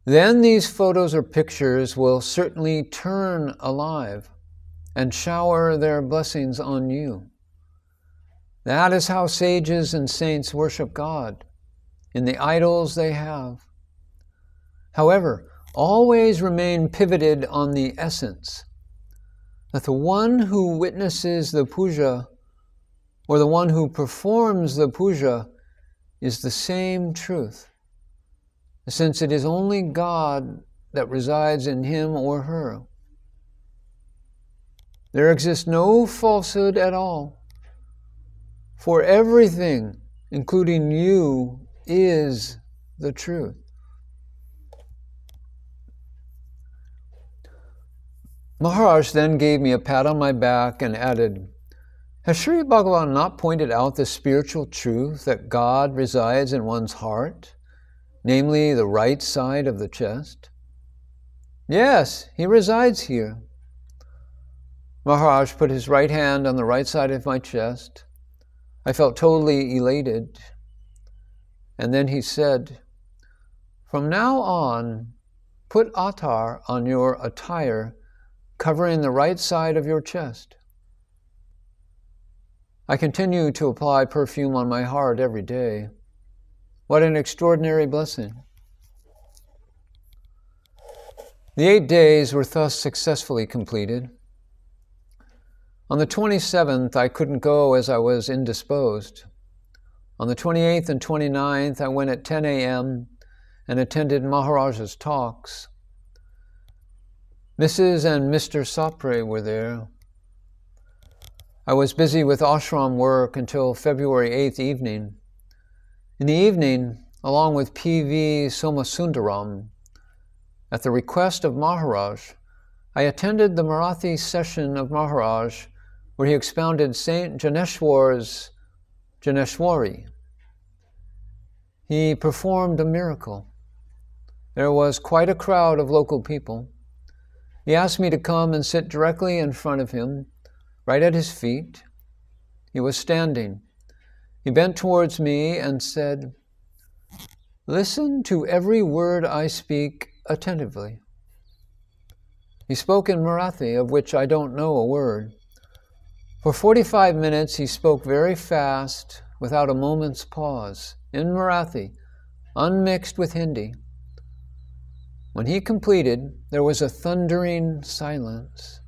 then these photos or pictures will certainly turn alive and shower their blessings on you. That is how sages and saints worship God, in the idols they have. However, always remain pivoted on the essence, that the one who witnesses the puja or the one who performs the puja is the same truth, since it is only God that resides in him or her. There exists no falsehood at all, for everything, including you, is the truth. Maharaj then gave me a pat on my back and added, "Has Sri Bhagavan not pointed out the spiritual truth that God resides in one's heart, namely the right side of the chest?" "Yes, he resides here." Maharaj put his right hand on the right side of my chest. I felt totally elated. And then he said, "From now on, put attar on your attire covering the right side of your chest." I continue to apply perfume on my heart every day. What an extraordinary blessing. The 8 days were thus successfully completed. On the 27th, I couldn't go as I was indisposed. On the 28th and 29th, I went at 10 a.m. and attended Maharaj's talks. Mrs. and Mr. Sapre were there. I was busy with ashram work until February 8th evening. In the evening, along with P.V. Somasundaram, at the request of Maharaj, I attended the Marathi session of Maharaj where he expounded Saint Janeshwar's Janeshwari. He performed a miracle. There was quite a crowd of local people. He asked me to come and sit directly in front of him, right at his feet. He was standing. He bent towards me and said, "Listen to every word I speak attentively." He spoke in Marathi, of which I don't know a word. For 45 minutes he spoke very fast, without a moment's pause, in Marathi, unmixed with Hindi. When he completed, there was a thundering silence.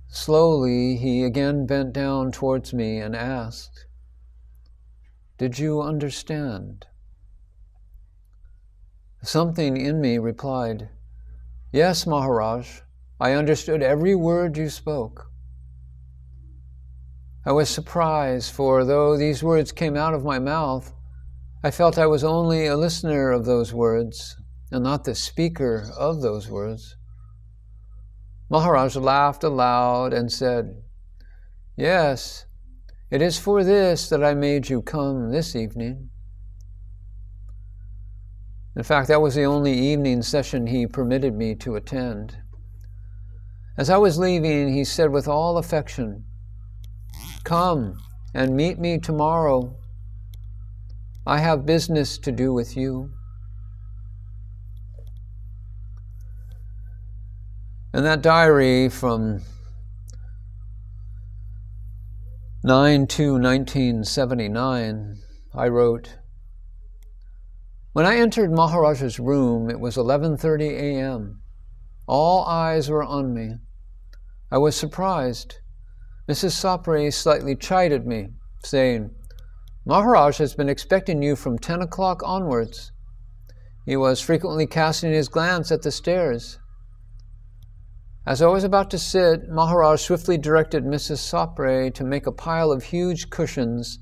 Slowly, he again bent down towards me and asked, "Did you understand?" Something in me replied, "Yes, Maharaj, I understood every word you spoke." I was surprised, for though these words came out of my mouth, I felt I was only a listener of those words and not the speaker of those words. Maharaj laughed aloud and said, "Yes, it is for this that I made you come this evening." In fact, that was the only evening session he permitted me to attend. As I was leaving, he said with all affection, "Come and meet me tomorrow. I have business to do with you." In that diary from 9/2/1979, I wrote, "When I entered Maharaj's room, it was 11:30 a.m. All eyes were on me. I was surprised. Mrs. Sapre slightly chided me, saying, 'Maharaj has been expecting you from 10 o'clock onwards.' He was frequently casting his glance at the stairs. As I was about to sit, Maharaj swiftly directed Mrs. Sapre to make a pile of huge cushions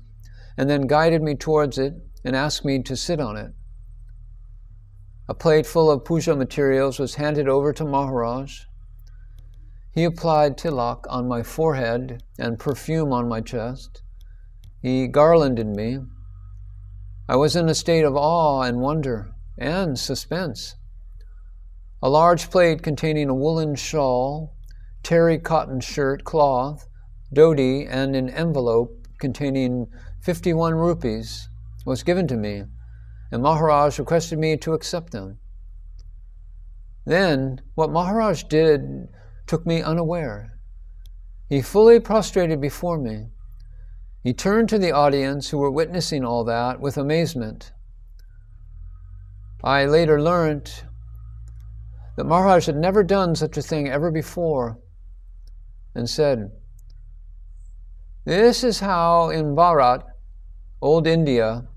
and then guided me towards it and asked me to sit on it. A plate full of puja materials was handed over to Maharaj. He applied tilak on my forehead and perfume on my chest. He garlanded me. I was in a state of awe and wonder and suspense. A large plate containing a woolen shawl, terry cotton shirt, cloth, dhoti, and an envelope containing 51 rupees was given to me, and Maharaj requested me to accept them. Then, what Maharaj did took me unaware. He fully prostrated before me. He turned to the audience who were witnessing all that with amazement. I later learned that Maharaj had never done such a thing ever before, and said, "This is how in Bharat, old India,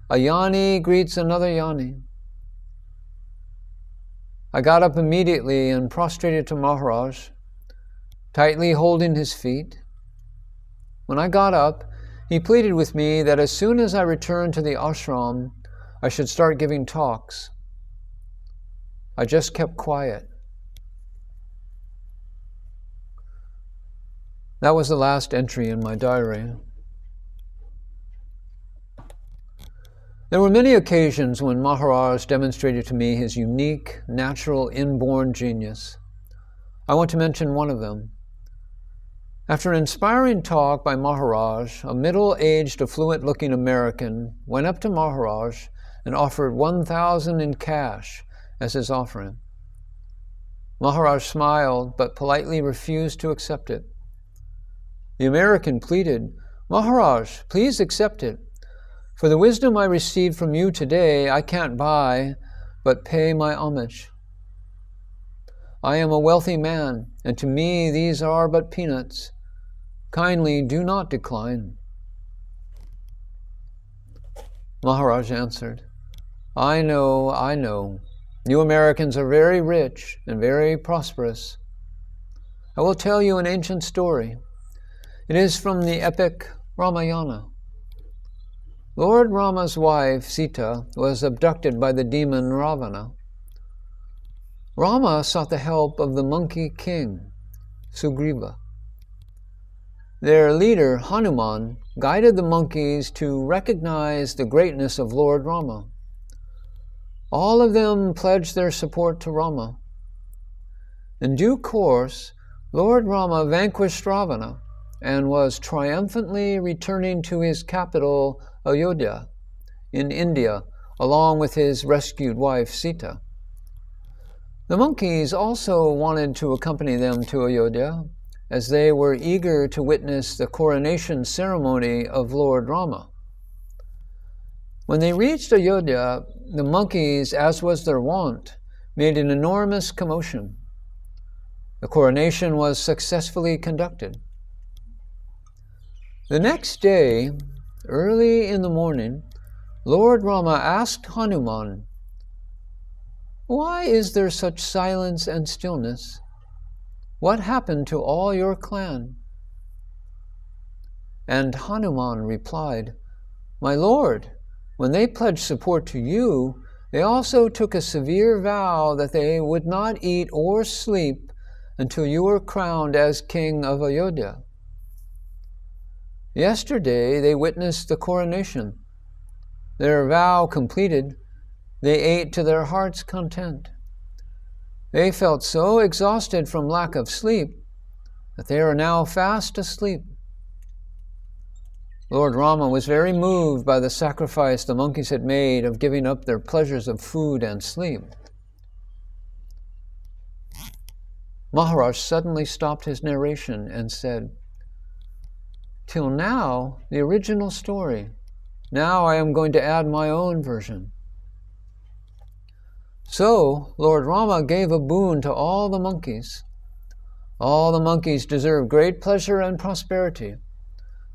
a yani greets another yani." I got up immediately and prostrated to Maharaj, tightly holding his feet. When I got up, he pleaded with me that as soon as I returned to the ashram, I should start giving talks. I just kept quiet. That was the last entry in my diary. There were many occasions when Maharaj demonstrated to me his unique, natural, inborn genius. I want to mention one of them. After an inspiring talk by Maharaj, a middle-aged, affluent-looking American went up to Maharaj and offered 1,000 in cash as his offering. Maharaj smiled, but politely refused to accept it. The American pleaded, "Maharaj, please accept it. For the wisdom I received from you today, I can't buy, but pay my homage. I am a wealthy man, and to me these are but peanuts. Kindly do not decline." Maharaj answered, I know. You Americans are very rich and very prosperous. I will tell you an ancient story. It is from the epic Ramayana. Lord Rama's wife, Sita, was abducted by the demon Ravana. Rama sought the help of the monkey king, Sugriva. Their leader, Hanuman, guided the monkeys to recognize the greatness of Lord Rama. All of them pledged their support to Rama. In due course, Lord Rama vanquished Ravana and was triumphantly returning to his capital, Ayodhya, in India, along with his rescued wife, Sita. The monkeys also wanted to accompany them to Ayodhya, as they were eager to witness the coronation ceremony of Lord Rama. When they reached Ayodhya, the monkeys, as was their wont, made an enormous commotion. The coronation was successfully conducted. The next day, early in the morning, Lord Rama asked Hanuman, "Why is there such silence and stillness? What happened to all your clan?" And Hanuman replied, "My lord, when they pledged support to you, they also took a severe vow that they would not eat or sleep until you were crowned as king of Ayodhya. Yesterday they witnessed the coronation. Their vow completed, they ate to their heart's content. They felt so exhausted from lack of sleep that they are now fast asleep." Lord Rama was very moved by the sacrifice the monkeys had made of giving up their pleasures of food and sleep. Maharaj suddenly stopped his narration and said, "Till now, the original story. Now I am going to add my own version." So, Lord Rama gave a boon to all the monkeys. All the monkeys deserve great pleasure and prosperity.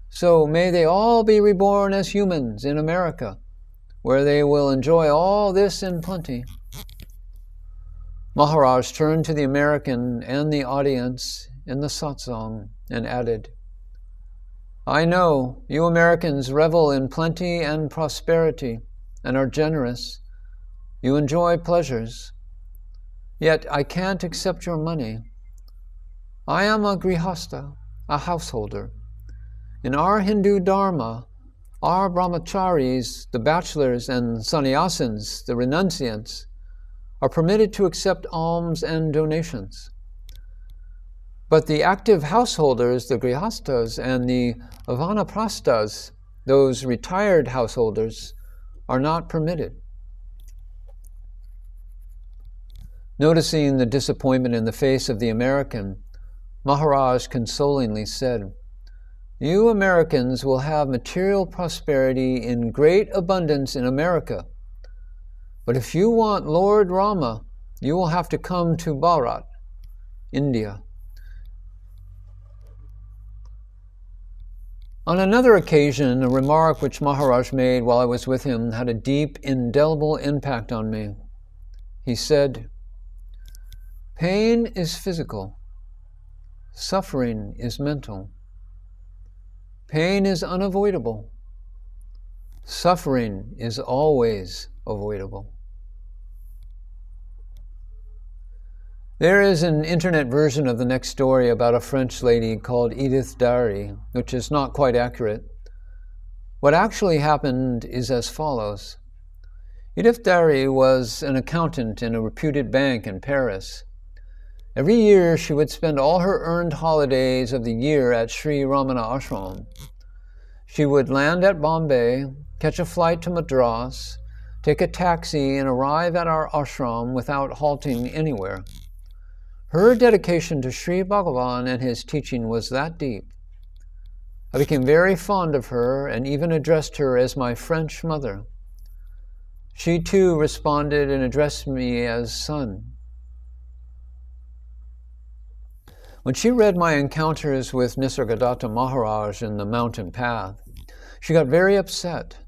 So may they all be reborn as humans in America, where they will enjoy all this in plenty. Maharaj turned to the American and the audience in the satsang and added, "I know you Americans revel in plenty and prosperity and are generous. You enjoy pleasures. Yet I can't accept your money. I am a grihastha, a householder. In our Hindu dharma, our brahmacharis, the bachelors, and sannyasins, the renunciants, are permitted to accept alms and donations. But the active householders, the grihasthas, and the vanaprasthas, those retired householders, are not permitted. Noticing the disappointment in the face of the American, Maharaj consolingly said, "You Americans will have material prosperity in great abundance in America. But if you want Lord Rama, you will have to come to Bharat, India." On another occasion, a remark which Maharaj made while I was with him had a deep, indelible impact on me. He said, "Pain is physical. Suffering is mental. Pain is unavoidable. Suffering is always avoidable." There is an internet version of the next story about a French lady called Edith Dary, which is not quite accurate. What actually happened is as follows. Edith Dary was an accountant in a reputed bank in Paris. Every year she would spend all her earned holidays of the year at Sri Ramanasramam. She would land at Bombay, catch a flight to Madras, take a taxi, and arrive at our ashram without halting anywhere. Her dedication to Sri Bhagavan and his teaching was that deep. I became very fond of her and even addressed her as my French mother. She too responded and addressed me as son. When she read my encounters with Nisargadatta Maharaj in the mountain path, she got very upset.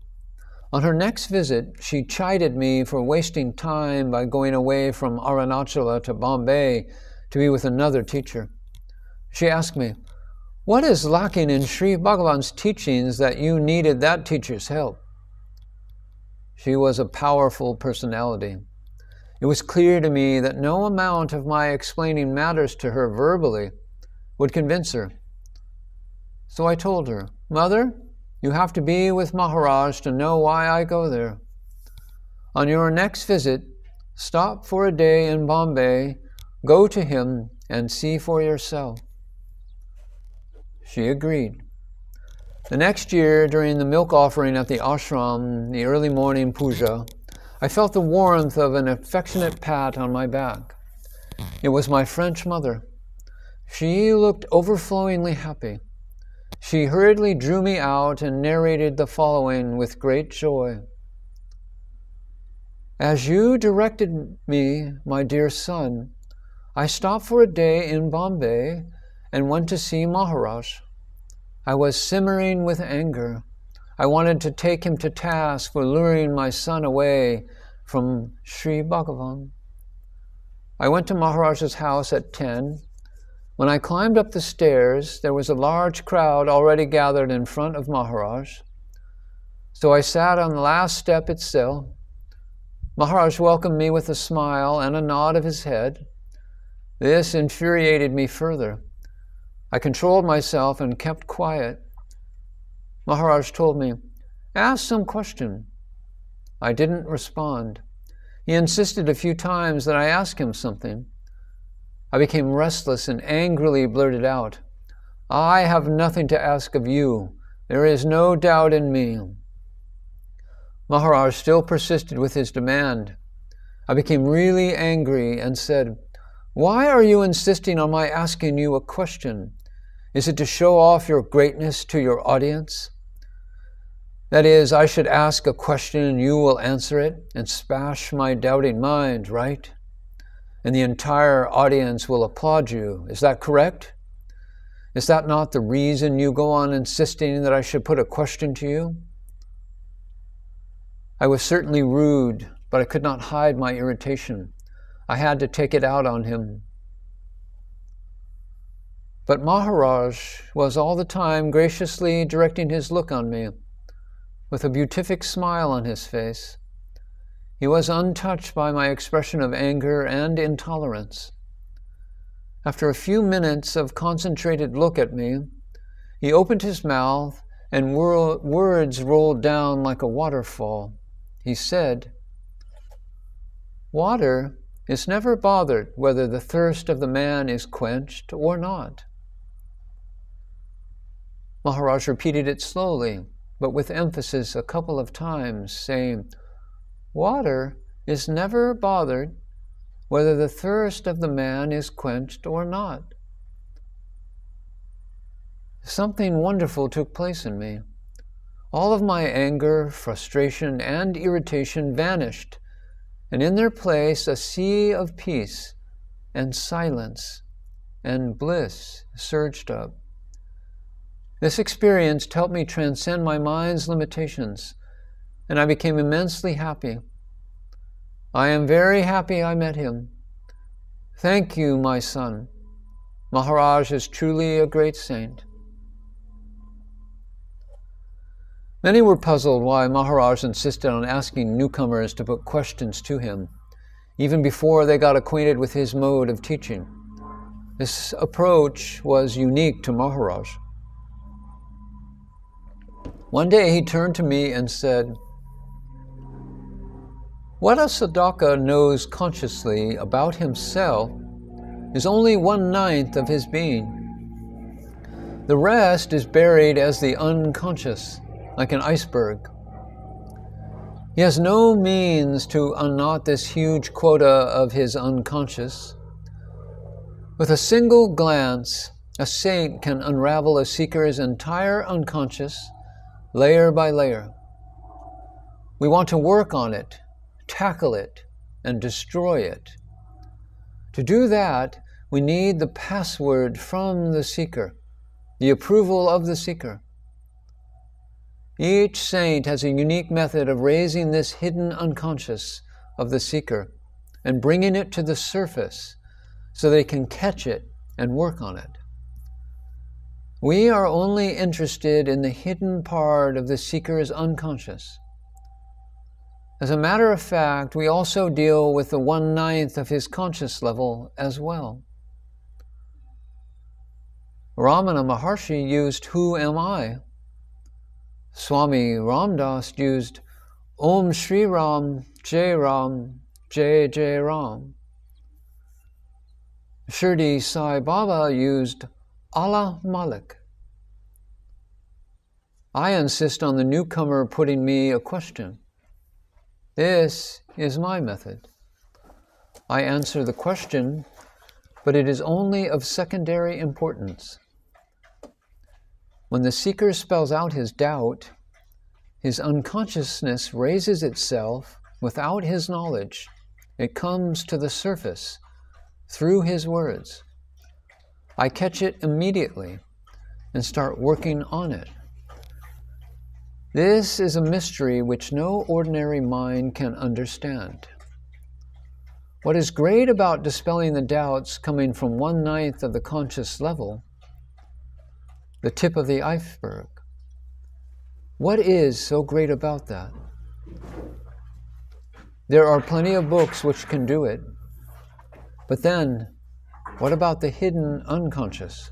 On her next visit, she chided me for wasting time by going away from Arunachala to Bombay to be with another teacher. She asked me, "What is lacking in Sri Bhagavan's teachings that you needed that teacher's help?" She was a powerful personality. It was clear to me that no amount of my explaining matters to her verbally would convince her. So I told her, "Mother, you have to be with Maharaj to know why I go there. On your next visit, stop for a day in Bombay, go to him and see for yourself." She agreed. The next year, during the milk offering at the ashram, the early morning puja, I felt the warmth of an affectionate pat on my back. It was my French mother. She looked overflowingly happy. She hurriedly drew me out and narrated the following with great joy. "As you directed me, my dear son, I stopped for a day in Bombay and went to see Maharaj. I was simmering with anger. I wanted to take him to task for luring my son away from Sri Bhagavan. I went to Maharaj's house at 10. When I climbed up the stairs, there was a large crowd already gathered in front of Maharaj. So I sat on the last step itself. Maharaj welcomed me with a smile and a nod of his head. This infuriated me further. I controlled myself and kept quiet. Maharaj told me, "Ask some question." I didn't respond. He insisted a few times that I ask him something. I became restless and angrily blurted out, "I have nothing to ask of you. There is no doubt in me." Maharaj still persisted with his demand. I became really angry and said, "Why are you insisting on my asking you a question? Is it to show off your greatness to your audience? That is, I should ask a question and you will answer it and smash my doubting mind, right? And the entire audience will applaud you. Is that correct? Is that not the reason you go on insisting that I should put a question to you?" I was certainly rude, but I could not hide my irritation. I had to take it out on him. But Maharaj was all the time graciously directing his look on me, with a beatific smile on his face. He was untouched by my expression of anger and intolerance. After a few minutes of concentrated look at me, he opened his mouth and words rolled down like a waterfall. He said, "Water is never bothered whether the thirst of the man is quenched or not." Maharaj repeated it slowly, but with emphasis a couple of times, saying, "Water is never bothered whether the thirst of the man is quenched or not." Something wonderful took place in me. All of my anger, frustration, and irritation vanished, and in their place a sea of peace and silence and bliss surged up. This experience helped me transcend my mind's limitations, and I became immensely happy. I am very happy I met him. Thank you, my son. Maharaj is truly a great saint. Many were puzzled why Maharaj insisted on asking newcomers to put questions to him, even before they got acquainted with his mode of teaching. This approach was unique to Maharaj. One day he turned to me and said, "What a sadhaka knows consciously about himself is only 1/9 of his being. The rest is buried as the unconscious, like an iceberg. He has no means to unknot this huge quota of his unconscious. With a single glance, a saint can unravel a seeker's entire unconscious, layer by layer. We want to work on it, tackle it, and destroy it. To do that, we need the password from the seeker, the approval of the seeker. Each saint has a unique method of raising this hidden unconscious of the seeker and bringing it to the surface so they can catch it and work on it. We are only interested in the hidden part of the seeker's unconscious. As a matter of fact, we also deal with the 1/9 of his conscious level as well. Ramana Maharshi used "Who am I?" Swami Ramdas used "Om Sri Ram, Jai Ram, Jai Jai Ram." Shirdi Sai Baba used "Allah Malik." I insist on the newcomer putting me a question. This is my method. I answer the question, but it is only of secondary importance. When the seeker spells out his doubt, his unconsciousness raises itself without his knowledge. It comes to the surface through his words. I catch it immediately and start working on it. This is a mystery which no ordinary mind can understand. What is great about dispelling the doubts coming from 1/9 of the conscious level, the tip of the iceberg, what is so great about that? There are plenty of books which can do it, but then what about the hidden unconscious?